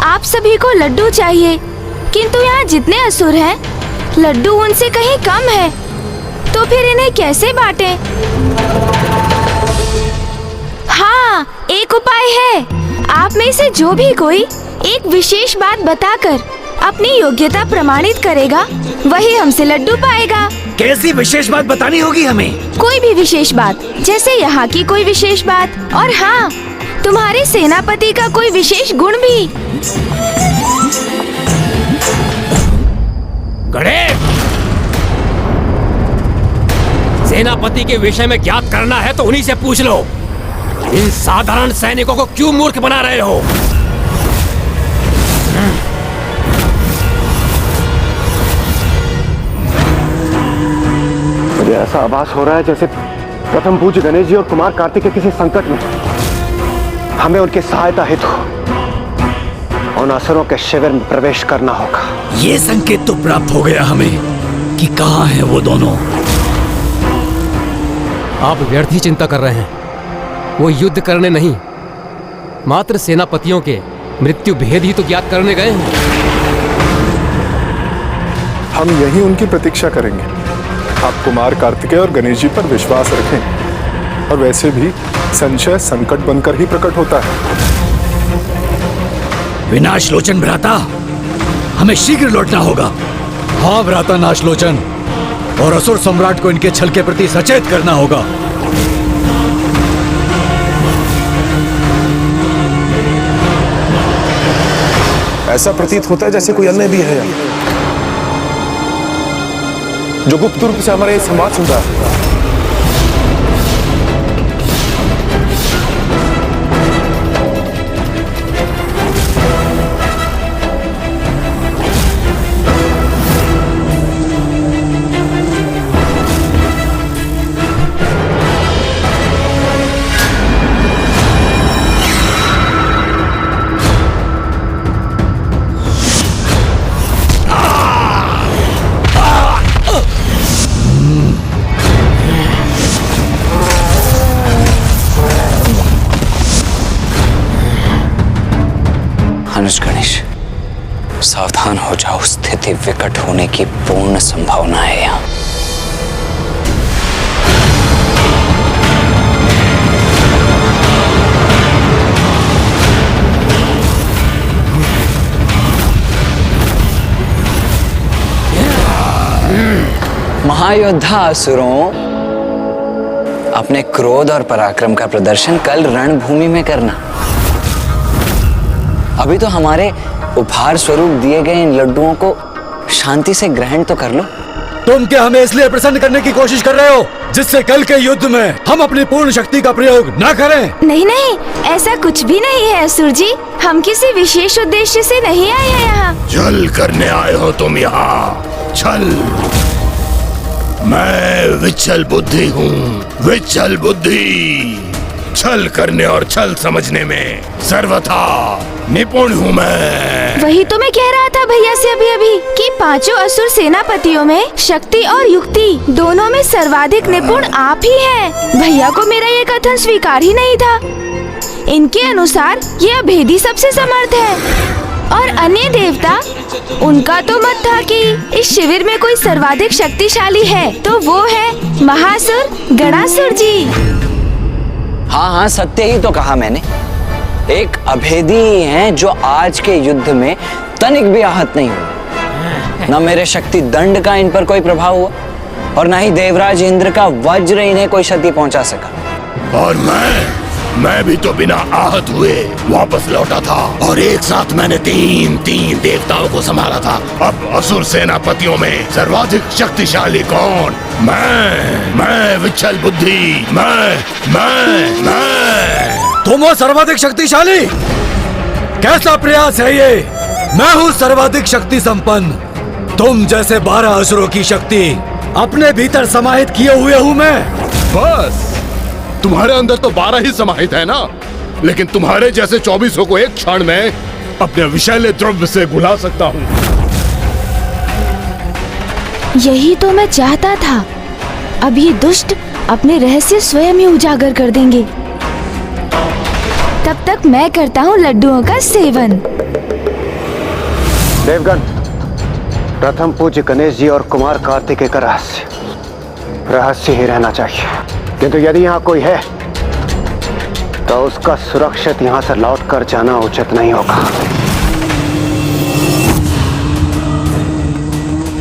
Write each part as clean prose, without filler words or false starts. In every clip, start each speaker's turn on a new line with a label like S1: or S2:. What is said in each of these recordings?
S1: आप सभी को लड्डू चाहिए, किंतु यहाँ जितने असुर हैं, लड्डू उनसे कहीं कम है, तो फिर इन्हें कैसे बांटें? हाँ, एक उपाय है। आप में से जो भी कोई एक विशेष बात बताकर अपनी योग्यता प्रमाणित करेगा, वही हमसे लड्डू पाएगा।
S2: कैसी विशेष बात बतानी होगी हमें?
S1: कोई भी विशेष बात, जैसे यहाँ की कोई विशेष बात, और हाँ, तुम्हारे सेनापति का कोई विशेष गुण भी।
S3: गणेश, सेनापति के विषय में ज्ञात करना है तो उन्हीं से पूछ लो। इन साधारण सैनिकों को क्यों मूर्ख बना रहे हो?
S4: मुझे ऐसा आभास हो रहा है जैसे प्रथम पूज्य गणेश जी और कुमार कार्तिक के किसी संकट में हमें उनकी सहायता हेतु उन असुरों के शिविर में प्रवेश करना होगा।
S2: ये संकेत तो प्राप्त हो गया हमें कि कहाँ हैं वो दोनों।
S3: आप व्यर्थ ही चिंता कर रहे हैं। वो युद्ध करने नहीं, मात्र सेनापतियों के मृत्यु भेद ही तो ज्ञात करने गए हैं।
S5: हम यही उनकी प्रतीक्षा करेंगे। आप कुमार कार्तिकेय और गणेश जी पर विश्वास रखें। और वैसे भी संशय संकट बनकर ही प्रकट होता है।
S2: विनाश लोचन भ्राता, हमें शीघ्र लौटना होगा।
S6: हाँ भ्राता नाशलोचन, और असुर सम्राट को इनके छल के प्रति सचेत करना होगा।
S5: ऐसा प्रतीत होता है जैसे कोई अन्य भी है जो गुप्त रूप से हमारे संवाद सुन रहा है।
S7: गणेश, सावधान हो जाओ। स्थिति विकट होने की पूर्ण संभावना है यहाँ। महायोद्धा असुरों, अपने क्रोध और पराक्रम का प्रदर्शन कल रणभूमि में करना। अभी तो हमारे उपहार स्वरूप दिए गए इन लड्डुओं को शांति से ग्रहण तो कर लो।
S6: तुम क्या हमें इसलिए प्रसन्न करने की कोशिश कर रहे हो जिससे कल के युद्ध में हम अपनी पूर्ण शक्ति का प्रयोग न करें?
S1: नहीं नहीं, ऐसा कुछ भी नहीं है असुर जी। हम किसी विशेष उद्देश्य से नहीं आए हैं यहाँ।
S8: छल करने आए हो तुम यहाँ। छल? मैं विचल बुद्धि हूँ, विचल बुद्धि। छल करने और छल समझने में सर्वथा निपुण हूँ मैं।
S1: वही तो मैं कह रहा था भैया से अभी अभी कि पांचों असुर सेनापतियों में शक्ति और युक्ति दोनों में सर्वाधिक निपुण आप ही हैं। भैया को मेरा ये कथन स्वीकार ही नहीं था। इनके अनुसार ये अभेदी सबसे समर्थ है, और अन्य देवता, उनका तो मत था कि इस शिविर में कोई सर्वाधिक शक्तिशाली है तो वो है महासुर गणासुर जी।
S7: हाँ हाँ, सत्य ही तो कहा मैंने। एक अभेदी ही हैं जो आज के युद्ध में तनिक भी आहत नहीं हुए। न मेरे शक्ति दंड का इन पर कोई प्रभाव हुआ, और न ही देवराज इंद्र का वज्र इन्हें कोई क्षति पहुंचा सका।
S8: और मैं भी तो बिना आहत हुए वापस लौटा था, और एक साथ मैंने तीन देवताओं को संभाला था। अब असुर सेनापतियों में सर्वाधिक शक्तिशाली कौन? मैं विचल बुद्धि। मैं
S6: तुम हो सर्वाधिक शक्तिशाली? कैसा प्रयास है ये? मैं हूँ सर्वाधिक शक्ति संपन्न। तुम जैसे 12 असुरों की शक्ति अपने भीतर समाहित किए हुए हूँ मैं।
S8: बस तुम्हारे अंदर तो 12 ही समाहित है ना, लेकिन तुम्हारे जैसे 24 को एक क्षण में अपने विषैले द्रव्य से घुला सकता हूँ।
S1: यही तो मैं चाहता था। अब ये दुष्ट अपने रहस्य स्वयं ही उजागर कर देंगे। तब तक मैं करता हूँ लड्डुओं का सेवन।
S4: देवगण, प्रथम पूज्य गणेश जी और कुमार कार्तिकेय का रहस्य ही रहना चाहिए। किंतु यदि यहाँ कोई है तो उसका सुरक्षित यहाँ से लौट कर जाना उचित नहीं होगा।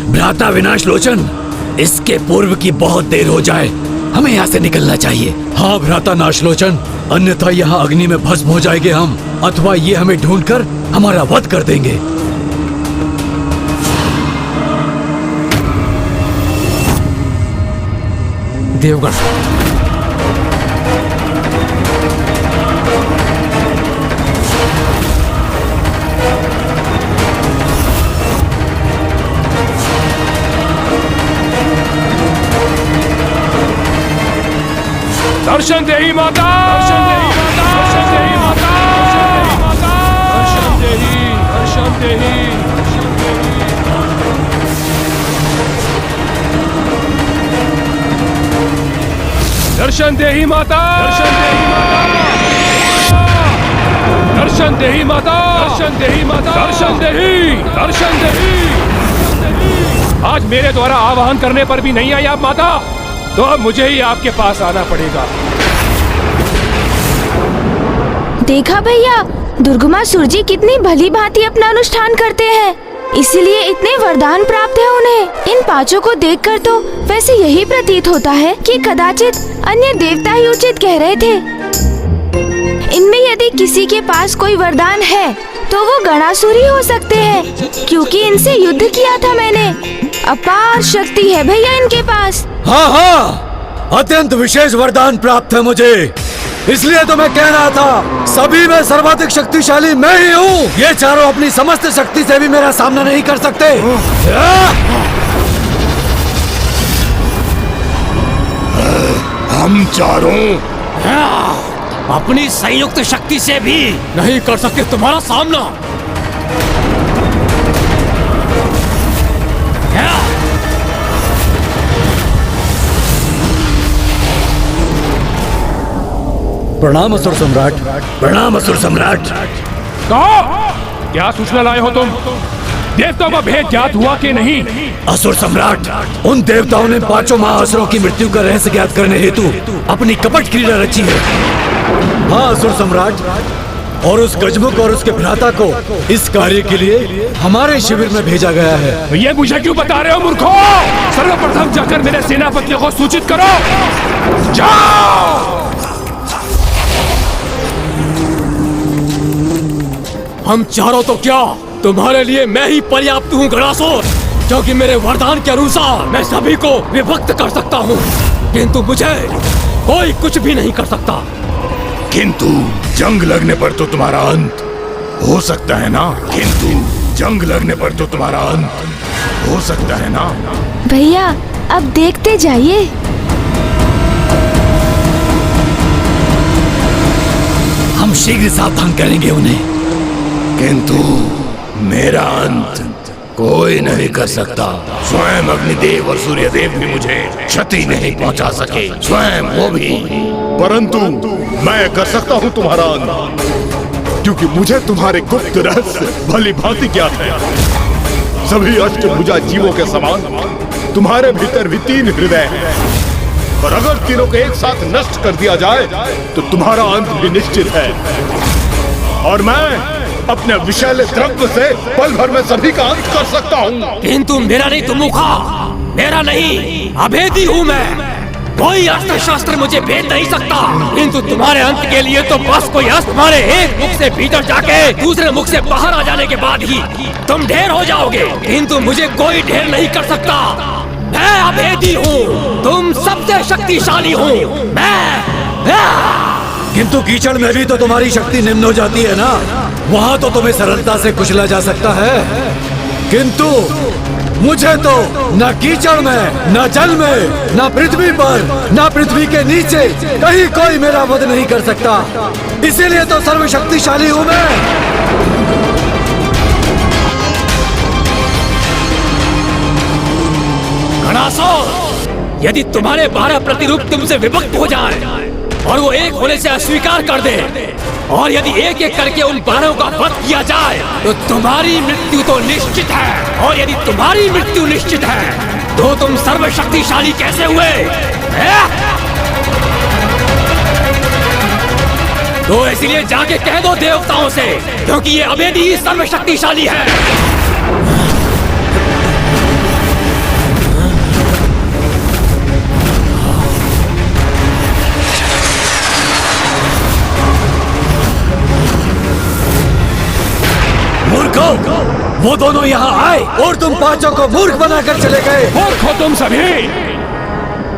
S6: भ्राता विनाश लोचन, इसके पूर्व की बहुत देर हो जाए, हमें यहाँ से निकलना चाहिए। हाँ भ्राता नाशलोचन, अन्यथा यहाँ अग्नि में भस्म हो जाएंगे हम, अथवा ये हमें ढूंढकर हमारा वध कर देंगे।
S3: देवगण,
S9: दर्शन देही माता, दर्शन देही माता, दर्शन देही माता, दर्शन देही, दर्शन देही। दर्शन देही माता, दर्शन देही माता, दर्शन देही माता, दर्शन देही, दर्शन देही। आज मेरे द्वारा आवाहन करने पर भी नहीं आई आप माता, तो अब मुझे ही आपके पास आना पड़ेगा।
S1: देखा भैया, दुर्गमासुर जी कितनी भली भांति अपना अनुष्ठान करते हैं, इसीलिए इतने वरदान प्राप्त है उन्हें। इन पांचों को देखकर तो वैसे यही प्रतीत होता है कि कदाचित अन्य देवता ही उचित कह रहे थे। इनमें यदि किसी के पास कोई वरदान है तो वो गणासुर ही हो सकते हैं, क्योंकि इनसे युद्ध किया था मैंने। अपार शक्ति है भैया इनके पास।
S6: हाँ हाँ, अत्यंत विशेष वरदान प्राप्त है मुझे, इसलिए तो मैं कह रहा था सभी में सर्वाधिक शक्तिशाली मैं ही हूँ। ये चारों अपनी समस्त शक्ति से भी मेरा सामना नहीं कर सकते।
S8: हम चारों
S3: अपनी संयुक्त शक्ति से भी नहीं कर सकते तुम्हारा सामना।
S6: प्रणाम असुर सम्राट। प्रणाम असुर सम्राट।
S9: कहो, क्या सूचना लाए हो तुम? देवताओं का भेद ज्ञात हुआ कि नहीं?
S6: असुर सम्राट, उन देवताओं ने पांचों महाअसुरों की मृत्यु का रहस्य ज्ञात करने हेतु अपनी कपट क्रीड़ा रची है। हाँ असुर सम्राट, और उस गजमुख और उसके भ्राता को इस कार्य के लिए हमारे शिविर में भेजा गया है।
S9: ये मुझे क्यों बता रहे हो मूर्खों? सर्वप्रथम जाकर मेरे सेनापतियों को सूचित करो। जाओ!
S3: हम चारों तो क्या, तुम्हारे लिए मैं ही पर्याप्त हूँ गणासुर, क्योंकि मेरे वरदान के अनुसार मैं सभी को विभक्त कर सकता हूँ, किंतु मुझे कोई कुछ भी नहीं कर सकता।
S8: किंतु जंग लगने पर तो तुम्हारा अंत हो सकता है ना? किंतु जंग लगने पर तो तुम्हारा अंत हो सकता है ना?
S1: भैया अब देखते जाइए।
S6: हम शीघ्र सावधान करेंगे उन्हें।
S8: किंतु मेरा अंत कोई नहीं कर सकता। स्वयं अग्निदेव और सूर्यदेव भी मुझे क्षति नहीं पहुंचा सके, स्वयं वो भी। परंतु मैं कर सकता हूं तुम्हारा अंत, क्योंकि मुझे तुम्हारे गुप्त रहस्य भली भांति ज्ञात है। सभी अष्टभुजा जीवों के समान तुम्हारे भीतर भी 3 हृदय हैं, और अगर तीनों को एक साथ नष्ट कर दिया जाए तो तुम्हारा अंत भी निश्चित है। और मैं अपने विषैले द्रव्य से पल भर में सभी का अंत कर सकता हूँ।
S3: किंतु मेरा नहीं तुमुखा, मेरा नहीं, अभेदी हूँ मैं। कोई अस्त्र शस्त्र मुझे भेद नहीं सकता, किंतु तुम्हारे अंत के लिए तो बस कोई अस्त्र तुम्हारे एक मुख से भीतर जाके दूसरे मुख से बाहर आ जाने के बाद ही तुम ढेर हो जाओगे, किंतु मुझे कोई ढेर नहीं कर सकता। मैं अभेदी हूँ, तुम सबसे शक्तिशाली हो मैं।
S6: किंतु कीचड़ में भी तो तुम्हारी शक्ति निम्न हो जाती है ना, वहाँ तो तुम्हें सरलता से कुचला जा सकता है, किंतु मुझे तो न कीचड़ में, न जल में, न पृथ्वी पर, न पृथ्वी के नीचे कहीं कोई मेरा वध नहीं कर सकता। इसीलिए तो सर्वशक्तिशाली हूँ मैं।
S3: गणासुर, यदि तुम्हारे 12 प्रतिरूप तुमसे विभक्त हो जाएं और वो एक होने से अस्वीकार कर दे, और यदि एक एक करके उन 12 का वध किया जाए तो तुम्हारी मृत्यु तो निश्चित है। और यदि तुम्हारी मृत्यु निश्चित है तो तुम सर्वशक्तिशाली कैसे हुए? तो इसलिए जाके कह दो देवताओं से, क्योंकि ये अभेदी ही सर्वशक्तिशाली है।
S6: वो दोनों यहाँ आए और तुम पांचों को मूर्ख बनाकर चले गए।
S9: मूर्ख हो तुम सभी,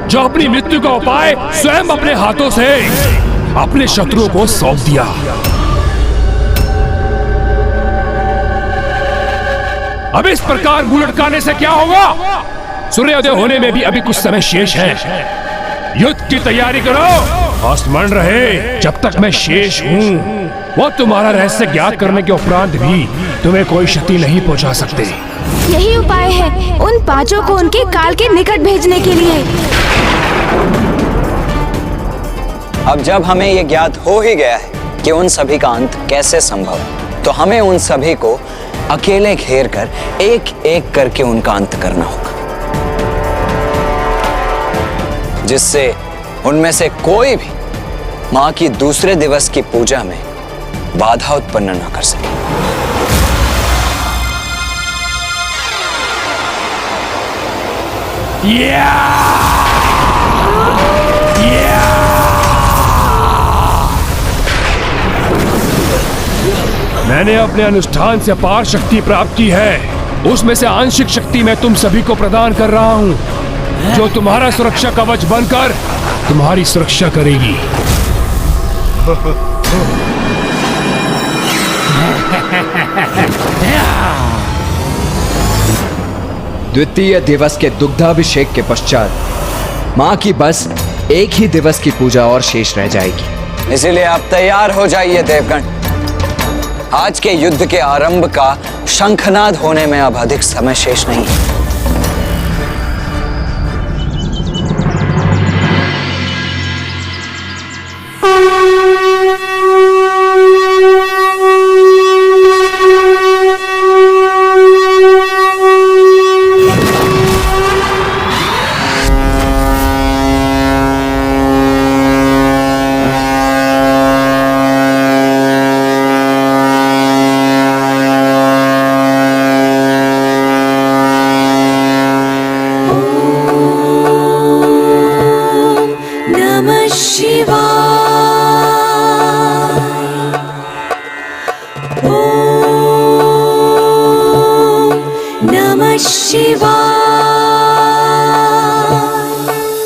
S9: जो अपनी मृत्यु का उपाय स्वयं अपने हाथों से अपने शत्रुओं को सौंप दिया। अब इस प्रकार मुंह लटकाने से क्या होगा? सूर्योदय होने में भी अभी कुछ समय शेष है। युद्ध की तैयारी करो और स्मरण रहे, जब तक मैं शेष हूँ वो तुम्हारा रहस्य ज्ञात करने के उपरांत भी तुम्हें कोई क्षति नहीं पहुंचा सकते।
S1: यही उपाय है उन पांचों को उनके काल के निकट भेजने के लिए।
S7: अब जब हमें ये ज्ञात हो ही गया है कि उन सभी का अंत कैसे संभव है, तो हमें उन सभी को अकेले घेर कर एक एक करके उनका अंत करना होगा, जिससे उनमें से कोई भी मां की दूसरे दिवस की पूजा में बाधा उत्पन्न न कर सके।
S9: मैंने अपने अनुष्ठान से अपार शक्ति प्राप्त की है, उसमें से आंशिक शक्ति मैं तुम सभी को प्रदान कर रहा हूं, जो तुम्हारा सुरक्षा कवच बनकर तुम्हारी सुरक्षा करेगी।
S10: द्वितीय दिवस के दुग्धाभिषेक के पश्चात मां की बस एक ही दिवस की पूजा और शेष रह जाएगी।
S7: इसीलिए आप तैयार हो जाइए देवगण। आज के युद्ध के आरंभ का शंखनाद होने में अब अधिक समय शेष नहीं है।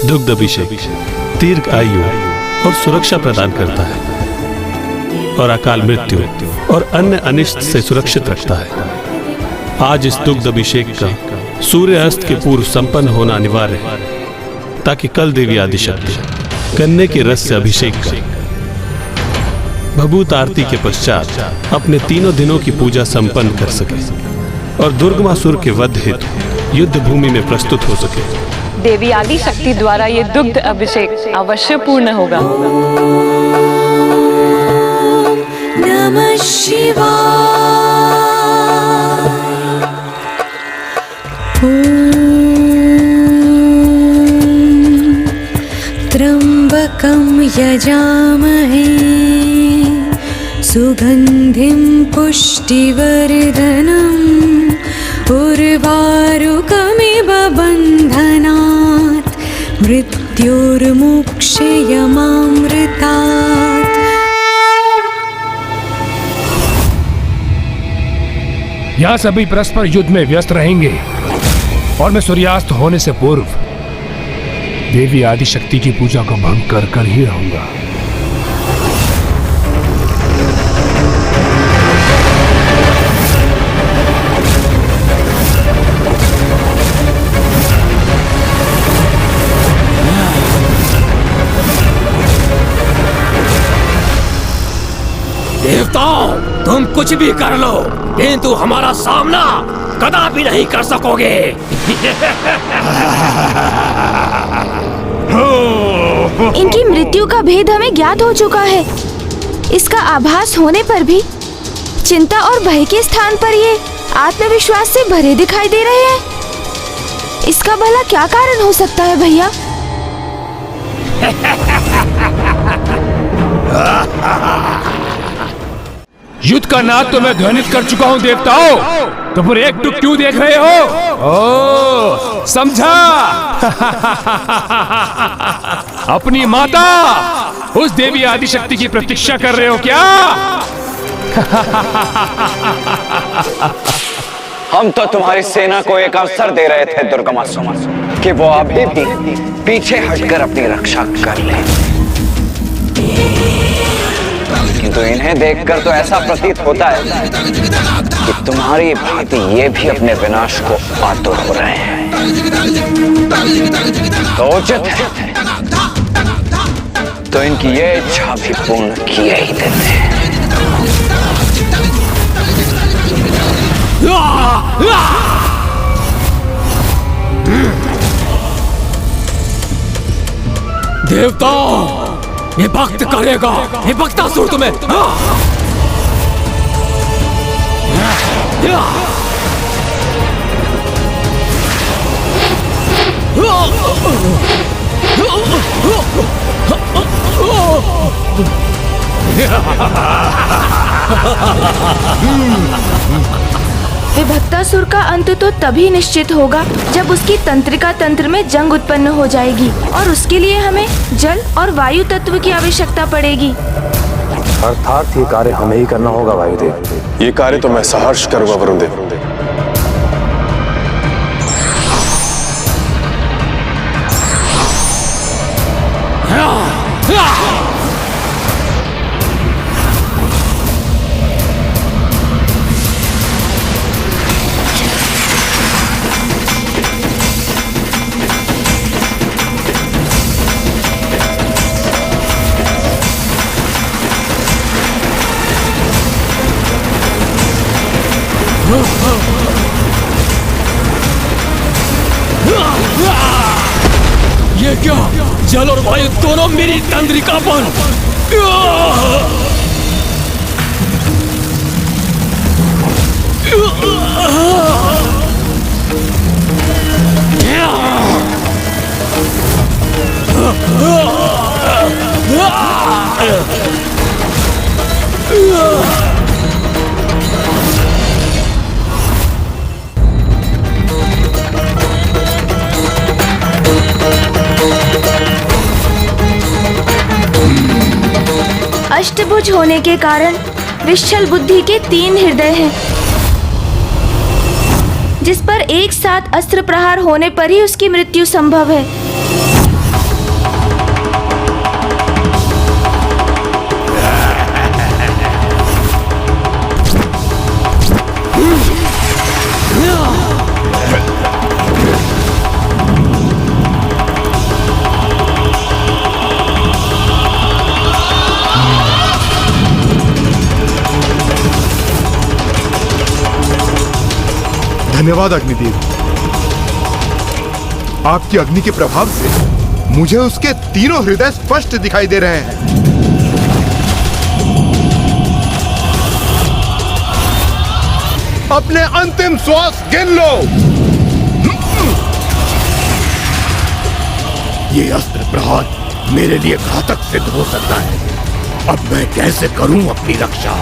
S11: दुग्ध अभिषेक दीर्घ आयु और सुरक्षा प्रदान करता है और अकाल मृत्यु और अन्य अनिष्ट से सुरक्षित रखता है। आज इस दुग्ध अभिषेक का सूर्य अस्त के पूर्व संपन्न होना अनिवार्य है, ताकि कल देवी आदिशक्ति गन्ने के रस से अभिषेक कर भभूत आरती के पश्चात अपने 3 दिनों की पूजा संपन्न कर सके और दुर्गमासुर के वध हेतु युद्ध भूमि में प्रस्तुत हो सके।
S12: देवी आदि शक्ति द्वारा ये दुग्ध अभिषेक अवश्य पूर्ण होगा।
S13: नमः शिवाय। त्र्यंबकं यजामहे सुगंधिं पुष्टिवर्धनम् उर्वारुकमिव बन्धनात् मृत्योर्मुक्षयमामृतात्।
S9: यहाँ सभी परस्पर युद्ध में व्यस्त रहेंगे और मैं सूर्यास्त होने से पूर्व देवी आदि शक्ति की पूजा को भंग कर ही रहूंगा।
S3: देवताओं, तुम कुछ भी कर लो, किंतु हमारा सामना कदापि नहीं कर सकोगे।
S1: इनकी मृत्यु का भेद हमें ज्ञात हो चुका है। इसका आभास होने पर भी चिंता और भय के स्थान पर ये आत्मविश्वास से भरे दिखाई दे रहे हैं। इसका भला क्या कारण हो सकता है भैया?
S9: युद्ध का नाद तो मैं ध्वनित कर चुका हूँ देवताओं, तो फिर एकटुक क्यों देख रहे हो? ओ, समझा? अपनी माता उस देवी आदिशक्ति की प्रतीक्षा कर रहे हो क्या?
S7: हम तो तुम्हारी सेना को एक अवसर दे रहे थे दुर्गमासुर, कि वो अभी भी पीछे हटकर अपनी रक्षा कर ले, किंतु इन्हें देखकर तो ऐसा प्रतीत होता है कि तुम्हारी भांति ये भी अपने विनाश को आतुर हो रहे हैं। तो उचित है तो इनकी ये इच्छा भी पूर्ण किए ही देते हैं।
S3: देवताओं, ये भक्त करेगा, ये भक्तासुर तुम्हें।
S1: विभक्तासुर का अंत तो तभी निश्चित होगा जब उसकी तंत्रिका तंत्र में जंग उत्पन्न हो जाएगी, और उसके लिए हमें जल और वायु तत्व की आवश्यकता पड़ेगी।
S5: अर्थात ये कार्य हमें ही करना होगा वायुदेव। ये कार्य तो मैं सहर्ष करूंगा वरुणदेव।
S3: ये क्या? जल और वायु दोनों मेरी तंत्रिका पर।
S1: अष्टभुज होने के कारण विश्चल बुद्धि के 3 हृदय हैं, जिस पर एक साथ अस्त्र प्रहार होने पर ही उसकी मृत्यु संभव है।
S14: धन्यवाद अग्निदेव। आपकी अग्नि के प्रभाव से मुझे उसके 3 हृदय स्पष्ट दिखाई दे रहे हैं। अपने अंतिम श्वास गिन लो।
S8: ये अस्त्र प्रहार मेरे लिए घातक सिद्ध हो सकता है। अब मैं कैसे करूं अपनी रक्षा?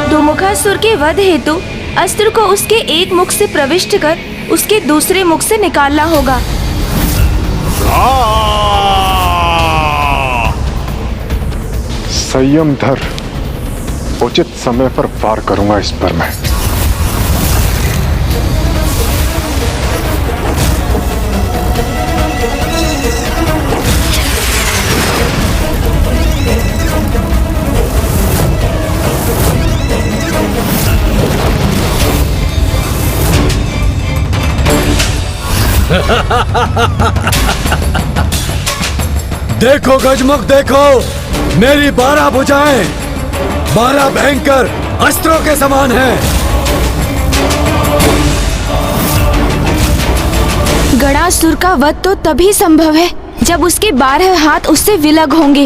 S1: दुमुखासुर के वध हेतु अस्त्र को उसके एक मुख से प्रविष्ट कर उसके दूसरे मुख से निकालना होगा।
S5: संयम धर, उचित समय पर वार करूंगा इस पर मैं।
S6: देखो गजमुख, देखो मेरी 12 भुजाएं 12 भयंकर अस्त्रों के समान हैं।
S1: गणासुर का वध तो तभी संभव है जब उसके 12 हाथ उससे विलग होंगे,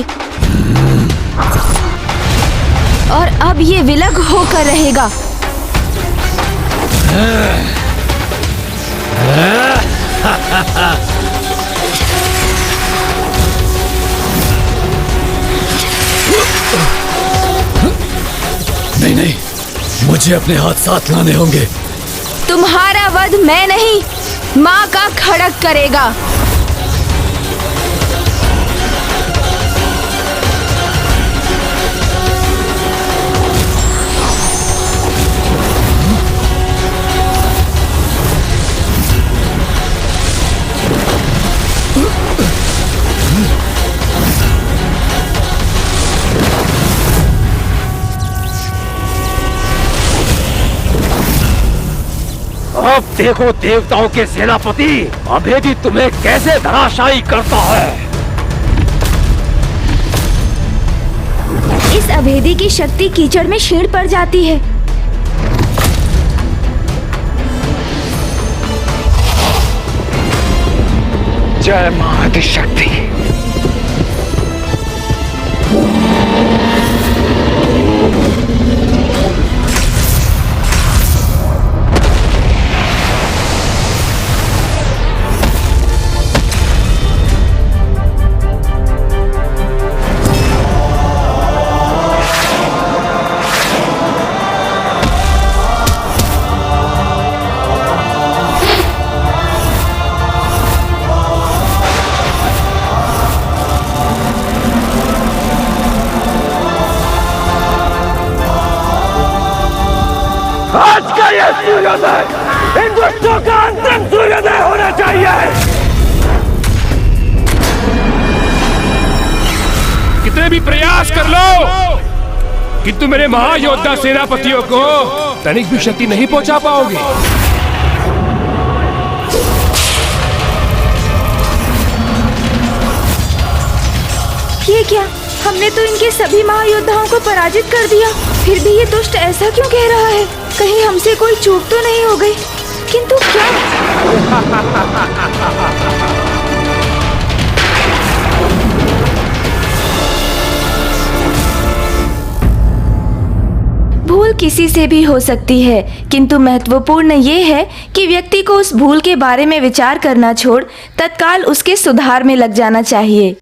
S1: और अब ये विलग होकर रहेगा।
S6: नहीं नहीं, मुझे अपने हाथ साथ लाने होंगे।
S1: तुम्हारा वध मैं नहीं, माँ का खड़ग करेगा।
S3: अब देखो देवताओं के सेनापति अभेदी तुम्हें कैसे धराशायी करता है।
S1: इस अभेदी की शक्ति कीचड़ में क्षीण पड़ जाती है।
S7: जय मां आदिशक्ति।
S3: आज का ये सूर्योदय इन दुष्टों का अंतिम सूर्योदय होना चाहिए। कितने भी प्रयास कर लो, किंतु मेरे महायोद्धा सेनापतियों को तनिक भी क्षति नहीं पहुंचा पाओगे।
S1: ये क्या? हमने तो इनके सभी महायोद्धाओं को पराजित कर दिया, फिर भी ये दुष्ट ऐसा क्यों कह रहा है? कहीं हमसे कोई चूक तो नहीं हो गई? किंतु क्या? भूल किसी से भी हो सकती है, किंतु महत्वपूर्ण ये है कि व्यक्ति को उस भूल के बारे में विचार करना छोड़ तत्काल उसके सुधार में लग जाना चाहिए।